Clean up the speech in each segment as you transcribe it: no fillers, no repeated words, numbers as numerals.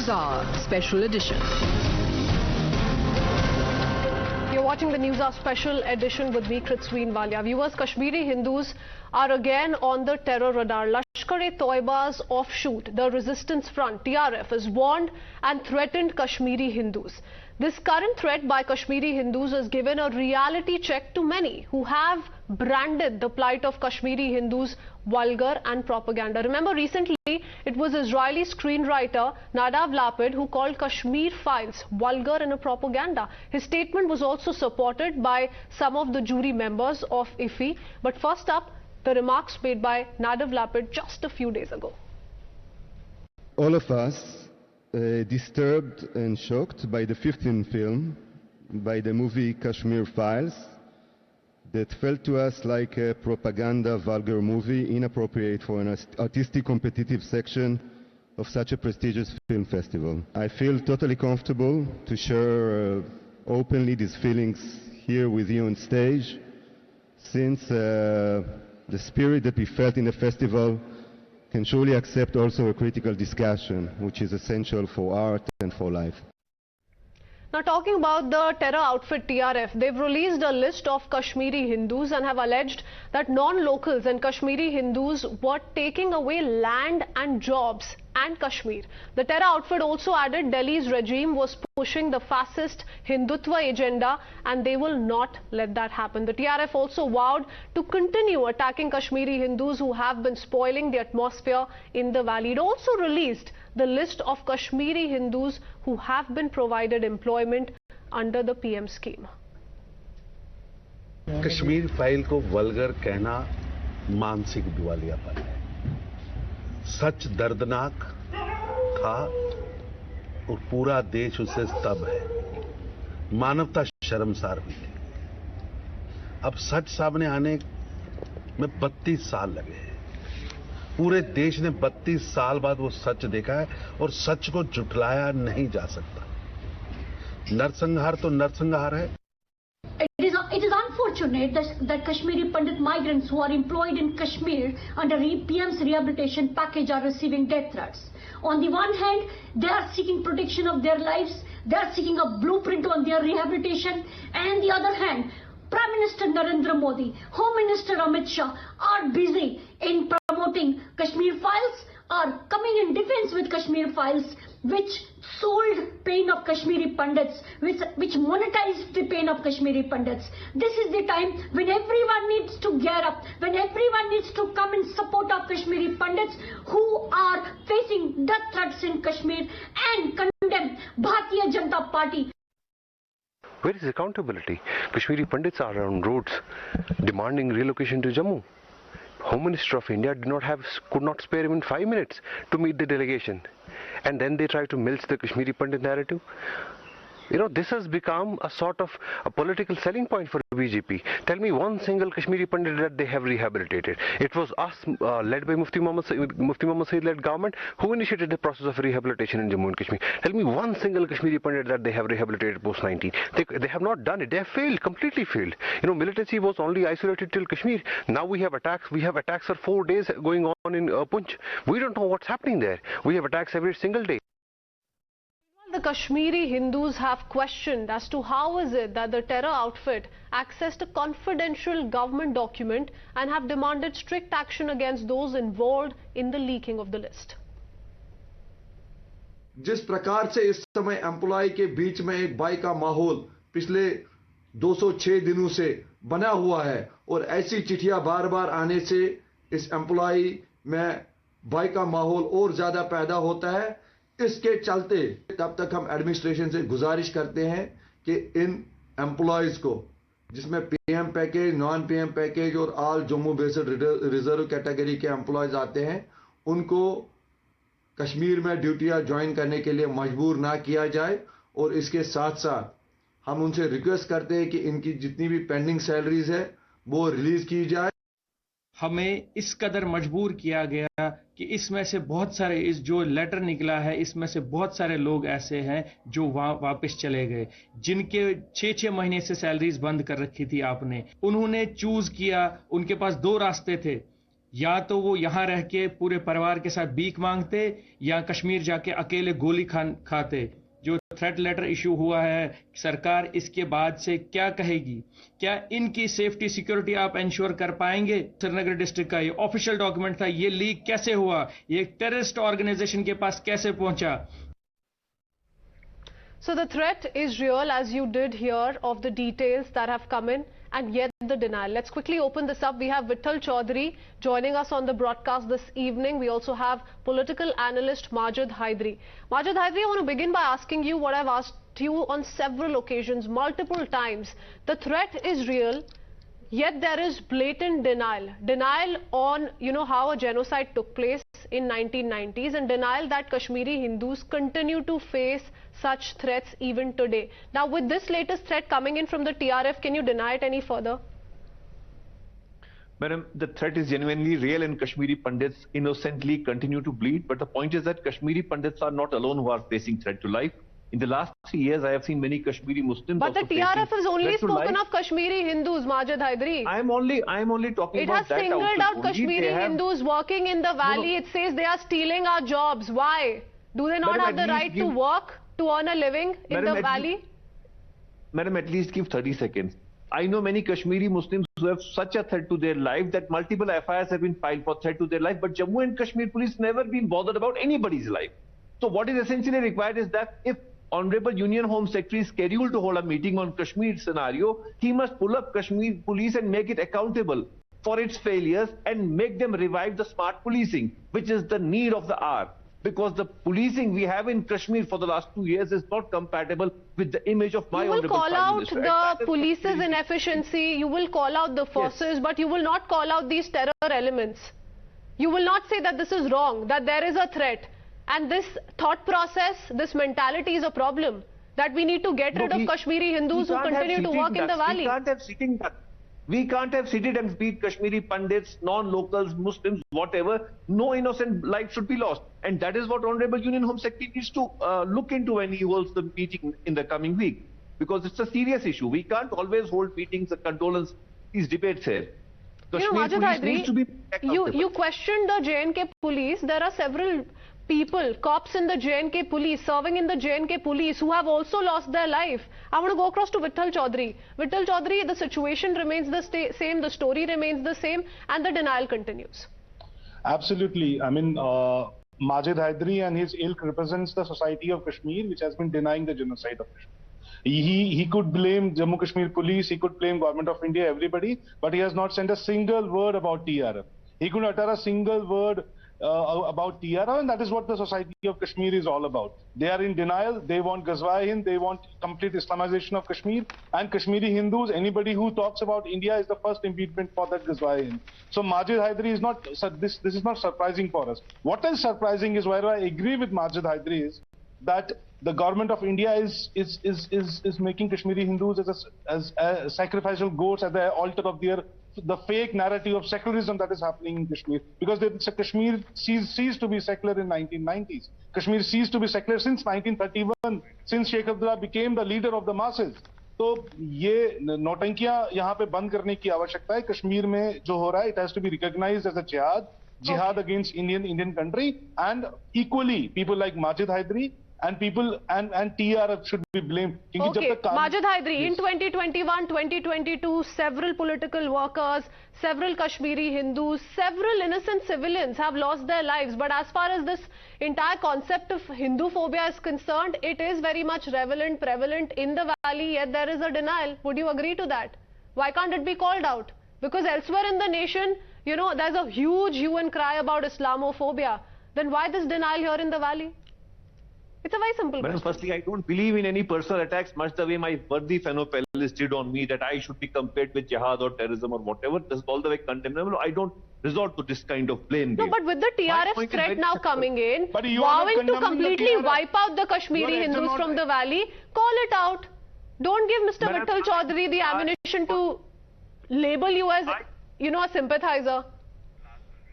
Newshour Special Edition. You're watching the Newshour Special Edition with me, Kritsween Walia. Viewers, Kashmiri Hindus are again on the terror radar. Lashkar-e-Toiba's offshoot, the Resistance Front, TRF, has warned and threatened Kashmiri Hindus. This current threat by Kashmiri Hindus has given a reality check to many who have branded the plight of Kashmiri Hindus vulgar and propaganda. Remember, recently it was Israeli screenwriter Nadav Lapid who called Kashmir Files vulgar and a propaganda. His statement was also supported by some of the jury members of IFI. But first up, the remarks made by Nadav Lapid just a few days ago. All of us disturbed and shocked by the 15th film, by the movie Kashmir Files, that felt to us like a propaganda vulgar movie, inappropriate for an artistic competitive section of such a prestigious film festival. I feel totally comfortable to share openly these feelings here with you on stage, since the spirit that we felt in the festival can surely accept also a critical discussion, which is essential for art and for life. Now, talking about the terror outfit TRF, they've released a list of Kashmiri Hindus and have alleged that non-locals and Kashmiri Hindus were taking away land and jobs and Kashmir. The terror outfit also added Delhi's regime was pushing the fascist Hindutva agenda and they will not let that happen. The TRF also vowed to continue attacking Kashmiri Hindus who have been spoiling the atmosphere in the valley. It also released the list of Kashmiri Hindus who have been provided employment under the PM scheme. Kashmir file को vulgar कहना मानसिक दिवालियापन है। सच दर्दनाक था और पूरा देश उससे स्तब्ध है। मानवता शर्मसार हुई थी। अब सच सामने आने में 32 साल लगे हैं। पूरे देश ने 32 साल बाद वो सच देखा है और सच को झुठलाया नहीं जा सकता। नरसंहार तो नरसंहार है। It is unfortunate that Kashmiri Pandit migrants who are employed in Kashmir under PM's rehabilitation package are receiving death threats. On the one hand, they are seeking protection of their lives, they are seeking a blueprint on their rehabilitation, and on the other hand, Prime Minister Narendra Modi, Home Minister Amit Shah are busy in promoting Kashmir Files, are coming in defense with Kashmir Files, which sold pain of Kashmiri Pandits, which monetized the pain of Kashmiri Pandits. This is the time when everyone needs to gear up, when everyone needs to come in support of Kashmiri Pandits who are facing death threats in Kashmir and condemn Bharatiya Janata Party. Where is accountability? Kashmiri Pandits are on roads demanding relocation to Jammu. Home Minister of India could not spare even 5 minutes to meet the delegation. And then they try to milk the Kashmiri Pandit narrative. You know, this has become a sort of a political selling point for BJP. Tell me one single Kashmiri Pandit that they have rehabilitated. It was us, led by Mufti Muhammad Saeed-led government, who initiated the process of rehabilitation in Jammu and Kashmir. Tell me one single Kashmiri Pandit that they have rehabilitated post-19. They have not done it. They have failed, completely failed. You know, militancy was only isolated till Kashmir. Now we have attacks. We have attacks for 4 days going on in Punch. We don't know what's happening there. We have attacks every single day. The Kashmiri Hindus have questioned as to how is it that the terror outfit accessed a confidential government document and have demanded strict action against those involved in the leaking of the list. जिस प्रकार से इस समय employ के बीच में एक भय का माहौल पिछले 206 दिनों से बना हुआ है और ऐसी चिट्ठियां बार-बार आने से इस एम्प्लॉय में भय का माहौल और ज्यादा पैदा होता है। इसके चलते तब तक हम एडमिनिस्ट्रेशन से गुजारिश करते हैं कि इन एम्प्लॉयज को, जिसमें PM package, non PM package और all Jammu based reserve category के एम्प्लॉयज आते हैं, उनको कश्मीर में ड्यूटियां ज्वाइन करने के लिए मजबूर ना किया जाए। और इसके साथ साथ हम उनसे रिक्वेस्ट करते हैं कि इनकी जितनी भी पेंडिंग सैलरीज है वो रिलीज की जाए। हमें इस कदर मजबूर किया गया कि इसमें से बहुत सारे, इस जो लेटर निकला है इसमें से बहुत सारे लोग ऐसे हैं जो वापस चले गए, जिनके 6-6 महीने से सैलरीज बंद कर रखी थी आपने। उन्होंने चूज किया, उनके पास 2 रास्ते थे, या तो वो यहाँ रह के पूरे परिवार के साथ भीख मांगते या कश्मीर जाके अकेले गोली खाते। जो थ्रेट लेटर इशू हुआ है, सरकार इसके बाद से क्या कहेगी? क्या इनकी सेफ्टी सिक्योरिटी आप इंश्योर कर पाएंगे? श्रीनगर डिस्ट्रिक्ट का ये ऑफिशियल डॉक्यूमेंट था, ये लीक कैसे हुआ? ये टेररिस्ट ऑर्गेनाइजेशन के पास कैसे पहुंचा? So the threat is real, as you did hear of the details that have come in, and yet the denial. Let's quickly open this up. We have Vittal Chaudhary joining us on the broadcast this evening. We also have political analyst Majid Hyderi. Majid Hyderi, I want to begin by asking you what I've asked you on several occasions, multiple times. The threat is real, yet there is blatant denial. Denial on, how a genocide took place in 1990s, and denial that Kashmiri Hindus continue to face such threats even today. Now, with this latest threat coming in from the TRF, can you deny it any further? Madam, the threat is genuinely real, and Kashmiri Pandits innocently continue to bleed. But the point is that Kashmiri Pandits are not alone who are facing threat to life. In the last 3 years, I have seen many Kashmiri Muslims. But the TRF has only spoken of Kashmiri Hindus, Majid Hyderi. I am only talking about that. It has singled out Kashmiri Hindus working in the valley. It says they are stealing our jobs. Why? Do they not have the right to work, to earn a living in the valley? Madam, at least give 30 seconds. I know many Kashmiri Muslims who have such a threat to their life that multiple FIRs have been filed for threat to their life, but Jammu and Kashmir police never been bothered about anybody's life. So what is essentially required is that if Honorable Union Home Secretary is scheduled to hold a meeting on Kashmir scenario, he must pull up Kashmir police and make it accountable for its failures and make them revive the smart policing, which is the need of the hour. Because the policing we have in Kashmir for the last 2 years is not compatible with the image of my honorable Prime Minister. You will call out the police's inefficiency, you will call out the forces, but you will not call out these terror elements. You will not say that this is wrong, that there is a threat. And this thought process, this mentality is a problem. That we need to get rid of Kashmiri Hindus who continue to work in the valley. We can't have seated and beat Kashmiri Pandits, non-locals, Muslims, whatever. No innocent life should be lost. And that is what Honorable Union Home Secretary needs to look into when he holds the meeting in the coming week. Because it's a serious issue. We can't always hold meetings, condolence, these debates here. Majid Hyderi, you questioned the J&K police. There are several people, cops in the J&K police, serving in the J&K police, who have also lost their life. I want to go across to Vittal Chaudhary. Vittal Chaudhary, the situation remains the same, the story remains the same, and the denial continues. Absolutely. I mean, Majid Hyderi and his ilk represents the society of Kashmir, which has been denying the genocide of Kashmir. He could blame Jammu Kashmir police, he could blame Government of India, everybody, but he has not sent a single word about TRF. He couldn't utter a single word about TRF, and that is what the society of Kashmir is all about. They are in denial. They want Ghazwa Hind, they want complete Islamization of Kashmir, and Kashmiri Hindus, anybody who talks about India is the first impeachment for that Ghazwa Hind. So Majid Hyderi is not, this is not surprising for us. What is surprising is, where I agree with Majid Hyderi, is that the government of India is making Kashmiri Hindus as sacrificial goats at the altar of the fake narrative of secularism that is happening in Kashmir. Because Kashmir ceased to be secular in 1990s. Kashmir ceased to be secular since 1931, since Sheikh Abdullah became the leader of the masses. तो ये नौटंकियां यहाँ पे बंद करने की आवश्यकता है. कश्मीर में जो हो रहा है, it has to be recognized as a jihad against Indian country, and equally people like Majid Hyderi and TRF should be blamed. Okay, Majid Hyderi, in 2021, 2022, several political workers, several Kashmiri Hindus, several innocent civilians have lost their lives. But as far as this entire concept of Hindu phobia is concerned, it is very much prevalent in the valley, yet there is a denial. Would you agree to that? Why can't it be called out? Because elsewhere in the nation, there's a huge hue and cry about Islamophobia. Then why this denial here in the valley? It's a very simple question. Firstly, I don't believe in any personal attacks, much the way my worthy fellow panelists did on me, that I should be compared with jihad or terrorism or whatever. This is all the way condemnable. I don't resort to this kind of blame game. No, but with the TRF threat now coming in, vowing to completely wipe out the Kashmiri Hindus from the valley, call it out. Don't give Mr. Vittal Chaudhary the ammunition to label you as, a sympathizer.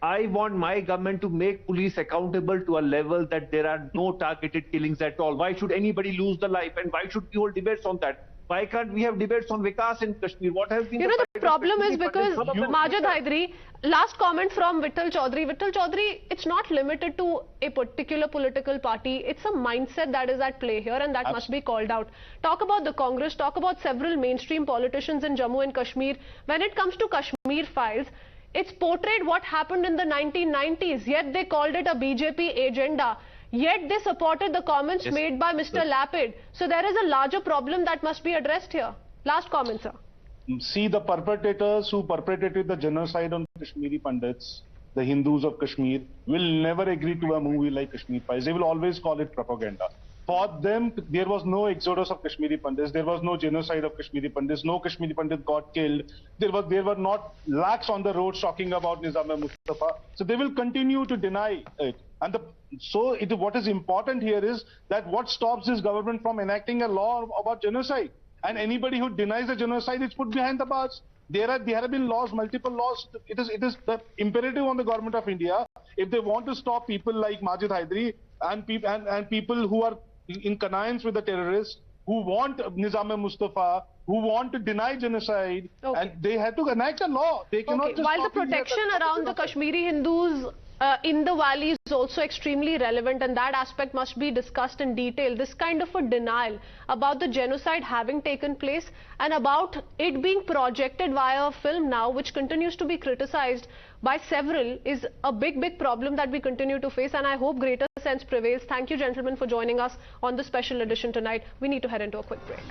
I want my government to make police accountable to a level that there are no targeted killings at all. Why should anybody lose the life, and why should we hold debates on that? Why can't we have debates on Vikas in Kashmir? What has been the problem is Kashmiri because Pandits? Majid Hyderi, last comment from Vittal Chaudhary. Vittal Chaudhary, it's not limited to a particular political party. It's a mindset that is at play here, and that must be called out. Talk about the Congress, talk about several mainstream politicians in Jammu and Kashmir. When it comes to Kashmir files, it's portrayed what happened in the 1990s, yet they called it a BJP agenda. Yet they supported the comments made by Mr. Lapid. So there is a larger problem that must be addressed here. Last comment, sir. See, the perpetrators who perpetrated the genocide on Kashmiri Pandits, the Hindus of Kashmir, will never agree to a movie like Kashmir Files. They will always call it propaganda. For them, there was no exodus of Kashmiri Pandits. There was no genocide of Kashmiri Pandits. No Kashmiri Pandit got killed. There were not lakhs on the roads talking about Nizam-e-Mustafa. So they will continue to deny it. And what is important here is that what stops this government from enacting a law about genocide? And anybody who denies the genocide is put behind the bars. There have been laws, multiple laws. It is the imperative on the government of India, if they want to stop people like Majid Hyderi and people who are in connivance with the terrorists, who want Nizam-e-Mustafa, who want to deny genocide, and they have to enact a law. They cannot just While the protection around the Kashmiri Hindus in the valley is also extremely relevant, and that aspect must be discussed in detail. This kind of a denial about the genocide having taken place and about it being projected via a film now, which continues to be criticized by several, is a big problem that we continue to face, and I hope greater sense prevails. Thank you, gentlemen, for joining us on the special edition tonight. We need to head into a quick break.